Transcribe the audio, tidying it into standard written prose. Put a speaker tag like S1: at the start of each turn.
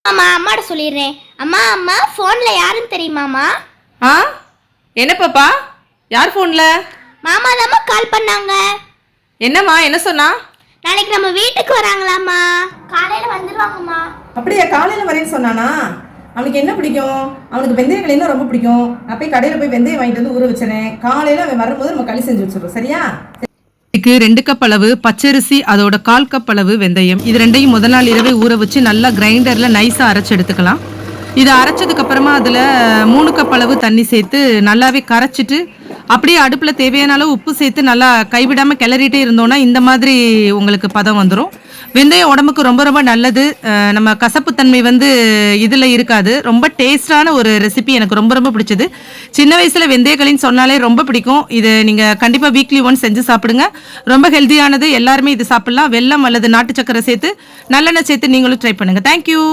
S1: ஆமா அம்மாட்ட சொல்லிடுறேன். அம்மா அம்மா ஃபோன்ல யாருன்னு தெரியுமாம்மா?
S2: ஆ என்ன பாப்பா? யார் ஃபோனில்?
S1: மாமா தாம்மா கால் பண்ணாங்க.
S2: என்னம்மா என்ன சொன்னா?
S1: நாளைக்கு நம்ம வீட்டுக்கு வராங்களாம்மா, காலையில வந்துடுவாங்கம்மா.
S3: அப்படியா? காலையில் வரேன்னு சொன்னானா? அவனுக்கு என்ன பிடிக்கும்? அவனுக்கு வெந்தயம் களின்னா ரொம்ப பிடிக்கும். நான் போய் கடையில் போய் வெந்தயம் வாங்கிட்டு வந்து ஊற வச்சேனேன். காலையில் அவன் வரும்போது நம்ம களி செஞ்சு வச்சிடுறோம். சரியா?
S4: இதுக்கு 2 கப் அளவு பச்சரிசி, அதோட 1/4 கப் அளவு வெந்தயம், இது ரெண்டையும் முதல் நாள் இரவே ஊற வச்சு நல்லா கிரைண்டர்ல நைஸா அரைச்சு எடுத்துக்கலாம். இதை அரைச்சதுக்கு அப்புறமா அதுல 3 கப் அளவு தண்ணி சேர்த்து நல்லாவே கரைச்சிட்டு அப்படியே அடுப்புல தேவையான அளவு உப்பு சேர்த்து நல்லா கைவிடாம கிளறிட்டே இருந்தோம்னா இந்த மாதிரி உங்களுக்கு பதம் வந்துடும். வெந்தயம் உடம்புக்கு ரொம்ப ரொம்ப நல்லது. நம்ம கசப்புத்தன்மை இதில் இருக்காது. ரொம்ப டேஸ்டான ஒரு ரெசிபி, எனக்கு ரொம்ப ரொம்ப பிடிச்சது. சின்ன வயசில் வெந்தயக்களின்னு சொன்னாலே ரொம்ப பிடிக்கும். இது நீங்கள் கண்டிப்பாக வீக்லி ஒன்ஸ் செஞ்சு சாப்பிடுங்க. ரொம்ப ஹெல்த்தியானது, எல்லாருமே இது சாப்பிட்லாம். வெல்லம் அல்லது நாட்டு சக்கரை சேர்த்து நல்லெண்ணெய் சேர்த்து நீங்களும் ட்ரை பண்ணுங்கள். தேங்க்யூ.